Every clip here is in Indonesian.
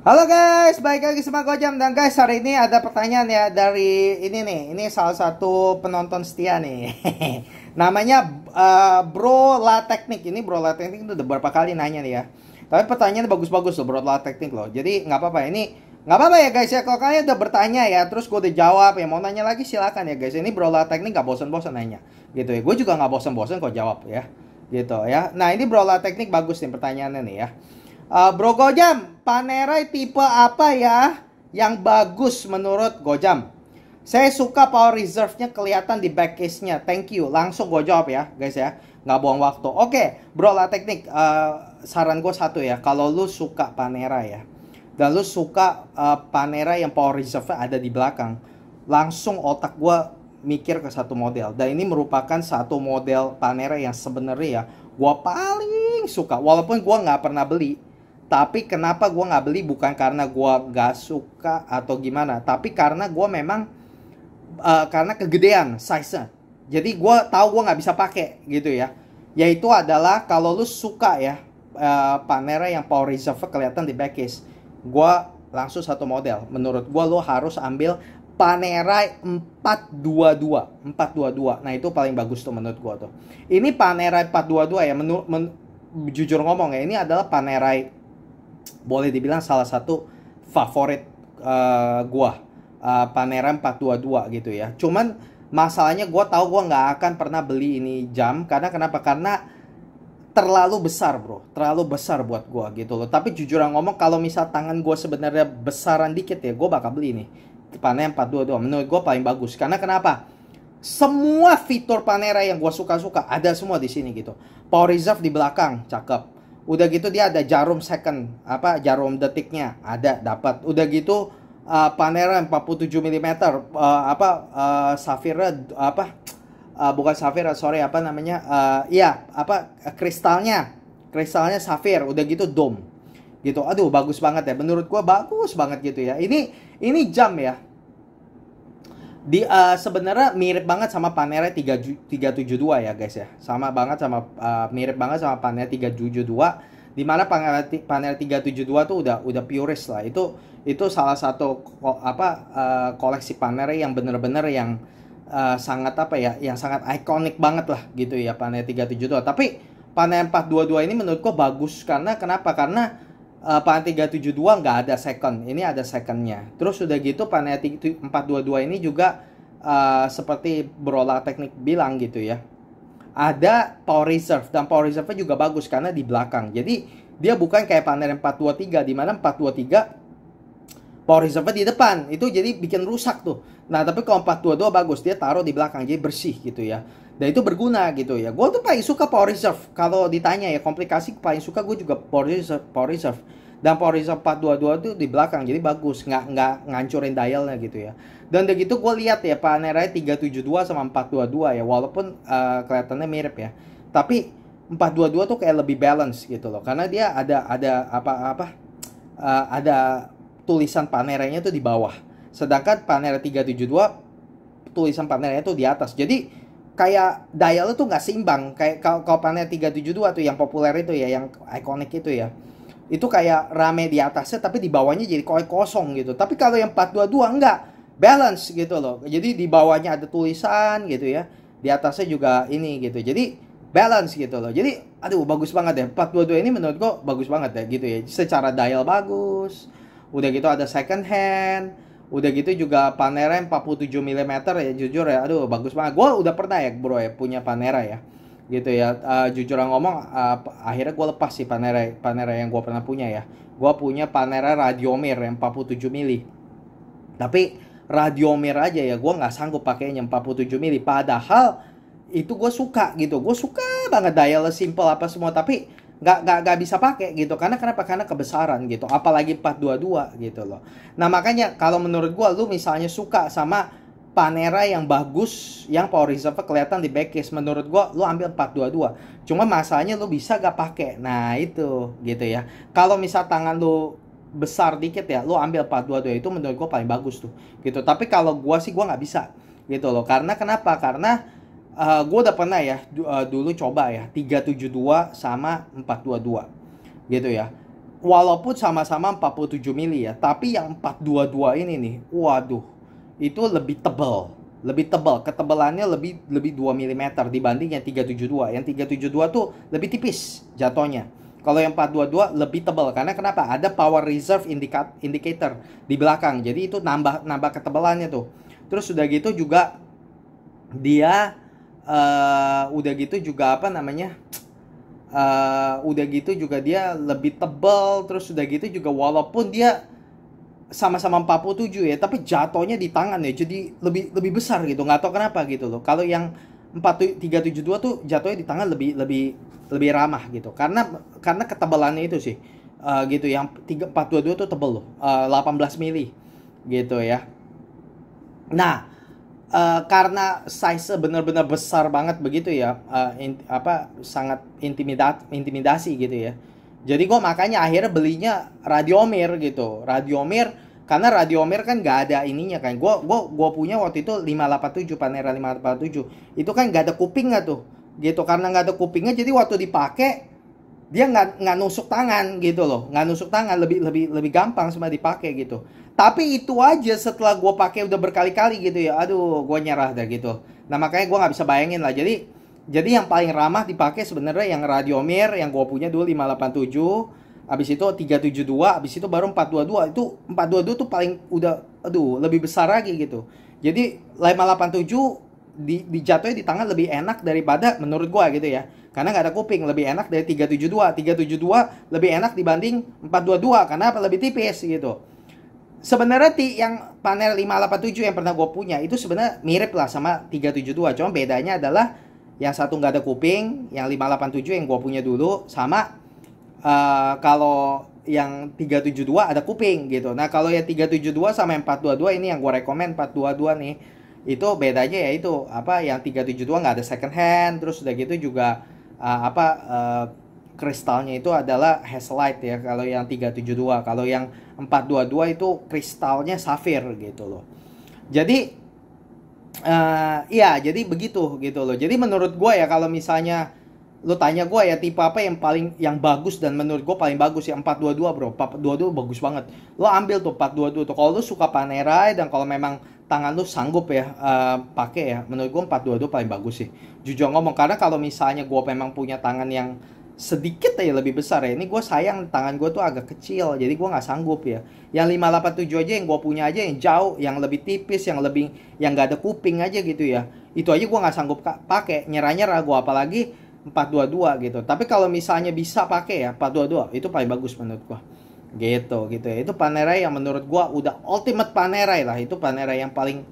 Halo guys, balik lagi sama Gojam. Dan guys, hari ini ada pertanyaan ya dari ini nih. Ini salah satu penonton setia nih. Namanya Bro La Teknik. Ini Bro La Teknik itu udah berapa kali nanya nih ya. Tapi pertanyaannya bagus-bagus loh Bro La Teknik loh. Jadi nggak apa-apa, ini nggak apa-apa ya guys ya. Kalau kalian udah bertanya ya, terus gue udah jawab ya, mau nanya lagi silakan ya guys. Ini Bro La Teknik nggak bosan-bosan nanya gitu ya. Gue juga nggak bosan-bosan kok jawab ya gitu ya. Nah ini Bro La Teknik bagus nih pertanyaannya nih ya. Bro Gojam, Panerai tipe apa ya yang bagus menurut Gojam? Saya suka power reserve-nya kelihatan di back case-nya. Thank you. Langsung gue jawab ya, guys ya. Nggak buang waktu. Oke, Bro La Teknik. Saran gue satu ya. Kalau lu suka Panerai ya, dan lu suka Panerai yang power reserve-nya ada di belakang, langsung otak gue mikir ke satu model. Dan ini merupakan satu model Panerai yang sebenarnya ya, gue paling suka. Walaupun gue nggak pernah beli. Tapi kenapa gue nggak beli bukan karena gue nggak suka atau gimana, tapi karena gue memang karena kegedean size-nya. Jadi gue tahu gue nggak bisa pakai gitu ya. Yaitu adalah kalau lu suka ya Panerai yang power reserve kelihatan di back case, gue langsung satu model. Menurut gue lu harus ambil Panerai 422. Nah itu paling bagus tuh menurut gue tuh. Ini Panerai 422 ya. Jujur ngomong ya, ini adalah Panerai boleh dibilang salah satu favorit gua, Panerai 422 gitu ya. Cuman masalahnya gua tahu gua nggak akan pernah beli ini jam karena kenapa? Karena terlalu besar bro, terlalu besar buat gua gitu loh. Tapi jujur ngomong, kalau misal tangan gua sebenarnya besaran dikit ya, gua bakal beli nih Panerai 422. Menurut gua paling bagus. Karena kenapa? Semua fitur Panerai yang gua suka-suka ada semua di sini gitu. Power reserve di belakang, cakep. Udah gitu dia ada jarum second, jarum detiknya ada, dapat. Udah gitu Panerai 47 mm safira bukan safira, sorry, kristalnya safir. Udah gitu dome gitu. Aduh bagus banget ya, menurut gua bagus banget gitu ya. Ini jam ya, sebenarnya mirip banget sama Panerai 372 ya guys ya. Mirip banget sama Panerai 372, dimana Panerai 372 tuh udah purist lah. Itu salah satu koleksi Panerai yang bener-bener yang sangat yang sangat ikonik banget lah gitu ya, Panerai 372. Tapi Panerai 422 ini menurut gua bagus karena kenapa? Karena Panerai 372 nggak ada second, ini ada secondnya. Terus udah gitu Panerai 422 ini juga seperti Bro La Teknik bilang gitu ya, ada power reserve, dan power reserve-nya juga bagus karena di belakang. Jadi dia bukan kayak Panerai 423 di mana 423 power reserve-nya di depan, itu jadi bikin rusak tuh. Nah tapi kalau 422 bagus, dia taruh di belakang jadi bersih gitu ya. Dan itu berguna gitu ya. Gue tuh paling suka power reserve. Kalau ditanya ya komplikasi, paling suka gue juga power reserve. Dan power reserve 422 tuh di belakang, jadi bagus, nggak ngancurin dialnya gitu ya. Dan udah gitu gue lihat ya Panerai 372 sama 422 ya, walaupun kelihatannya mirip ya, tapi 422 tuh kayak lebih balance gitu loh, karena dia ada tulisan Panerainya tuh di bawah, sedangkan Panerai 372 tulisan Panerainya tuh di atas. Jadi kayak dial tuh nggak seimbang. Kayak kalau Panerai 372 tuh yang populer itu ya, yang ikonik itu ya, itu kayak rame di atasnya tapi di bawahnya jadi kosong gitu. Tapi kalau yang 422 enggak, balance gitu loh. Jadi di bawahnya ada tulisan gitu ya, di atasnya juga ini gitu. Jadi balance gitu loh. Jadi aduh bagus banget ya 422 ini, menurut gua bagus banget ya gitu ya. Secara dial bagus. Udah gitu ada second hand. Udah gitu juga Panerai 47 mm ya, jujur ya, aduh bagus banget. Gue udah pernah ya bro ya punya Panerai ya gitu ya. Jujur ngomong, akhirnya gue lepas sih Panerai yang gue pernah punya ya. Gue punya Panerai Radiomir yang 47 mm. Tapi Radiomir aja ya gue nggak sanggup pakainya 47 mm. Padahal itu gue suka gitu. Gue suka banget dial simple apa semua, tapi nggak bisa pakai gitu. Karena kenapa? Karena kebesaran gitu. Apalagi 422 gitu loh. Nah makanya kalau menurut gue, lu misalnya suka sama Panerai yang bagus, yang power reserve kelihatan di back case, menurut gue lu ambil 422. Cuma masalahnya lu bisa gak pakai. Nah itu gitu ya. Kalau misal tangan lu besar dikit ya, lu ambil 422, itu menurut gue paling bagus tuh gitu. Tapi kalau gue sih gue nggak bisa gitu loh. Karena kenapa? Karena gue udah pernah ya dulu coba ya 372 sama 422 gitu ya. walaupun sama-sama 47 mili ya, tapi yang 422 ini nih, waduh, itu lebih tebal. Lebih tebal, ketebalannya lebih 2 mm dibanding yang 372. Yang 372 tuh lebih tipis jatuhnya. Kalau yang 422 lebih tebal, karena kenapa? Ada power reserve indicator di belakang. Jadi itu nambah ketebalannya tuh. Terus udah gitu juga dia udah gitu juga apa namanya? Udah gitu juga dia lebih tebal. Terus udah gitu juga walaupun dia sama-sama 47 ya, tapi jatuhnya di tangan ya, jadi lebih besar gitu, nggak tahu kenapa gitu loh. Kalau yang 372 tuh jatuhnya di tangan lebih ramah gitu, karena ketebalannya itu sih. Gitu. Yang 422 tuh tebel loh, 18 mili gitu ya. Nah, karena size benar-benar besar banget begitu ya, sangat intimidasi gitu ya. Jadi gue makanya akhirnya belinya Radiomir gitu. Radiomir, karena Radiomir kan nggak ada ininya kan. Gue punya waktu itu 587, Panera 587. Itu kan nggak ada kupingnya tuh. Gitu, karena nggak ada kupingnya, jadi waktu dipakai dia nggak nusuk tangan gitu loh. Nggak nusuk tangan, lebih gampang sama dipakai gitu. Tapi itu aja setelah gue pakai udah berkali-kali gitu ya. Aduh, gue nyerah dah gitu. Nah makanya gue nggak bisa bayangin lah. Jadi yang paling ramah dipakai sebenarnya yang Radiomir yang gue punya dulu 587, habis itu 372, habis itu baru 422. Itu 422 tuh paling udah lebih besar lagi gitu. Jadi 587 dijatuhnya di tangan lebih enak daripada menurut gue gitu ya. Karena nggak ada kuping, lebih enak dari 372. 372 lebih enak dibanding 422 karena lebih tipis gitu. Sebenarnya yang panel 587 yang pernah gue punya itu sebenarnya mirip lah sama 372. Cuma bedanya adalah yang satu nggak ada kuping, yang 587 yang gue punya dulu, sama kalau yang 372 ada kuping gitu. Nah kalau yang 372 sama yang 422 ini yang gue rekomen 422 nih, itu bedanya ya itu yang 372 nggak ada second hand, terus udah gitu juga kristalnya itu adalah Hazelite ya kalau yang 372. Kalau yang 422 itu kristalnya safir gitu loh. Jadi iya, jadi begitu gitu loh. Jadi menurut gue ya, kalau misalnya lu tanya gue ya tipe apa yang bagus, dan menurut gue paling bagus ya 422 bro. 422 bagus banget. Lo ambil tuh 422 tuh. Kalau lu suka Panerai dan kalau memang tangan lu sanggup ya pakai ya, menurut gue 422 paling bagus sih. Jujur ngomong, karena kalau misalnya gue memang punya tangan yang sedikit aja lebih besar ya, ini gue sayang tangan gue tuh agak kecil, jadi gue nggak sanggup ya. Yang 587 aja yang gue punya aja yang jauh, yang lebih tipis, yang nggak ada kuping aja gitu ya, itu aja gue nggak sanggup pakai, nyerah gue, apalagi 422 gitu. Tapi kalau misalnya bisa pakai ya 422 itu paling bagus menurut gue gitu ya. Itu Panerai yang menurut gue udah ultimate Panerai lah, itu Panerai yang paling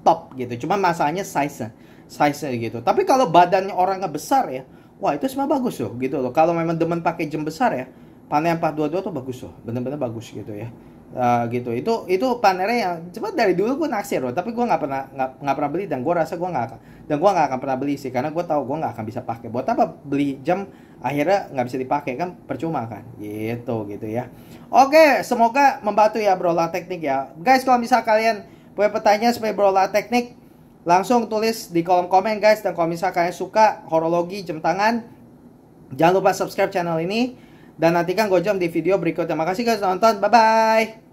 top gitu. Cuma masalahnya size gitu. Tapi kalau badannya orangnya besar ya, wah itu semua bagus loh gitu loh. Kalau memang demen pakai jam besar ya, Panerai 422 tuh bagus loh, bener-bener bagus gitu ya. Gitu. Itu Panerai yang cuma dari dulu gue naksir loh, tapi gue nggak pernah beli, dan gue rasa gue nggak akan pernah beli sih, karena gue tahu gue nggak akan bisa pakai. Buat apa beli jam akhirnya nggak bisa dipakai, kan percuma kan gitu ya. Oke, semoga membantu ya Bro La Teknik ya guys. Kalau misal kalian punya pertanyaan seperti Bro La Teknik, langsung tulis di kolom komen guys. Dan kalau misal kalian suka horologi jam tangan, jangan lupa subscribe channel ini dan nantikan Gojam di video berikutnya. Makasih guys nonton, bye bye.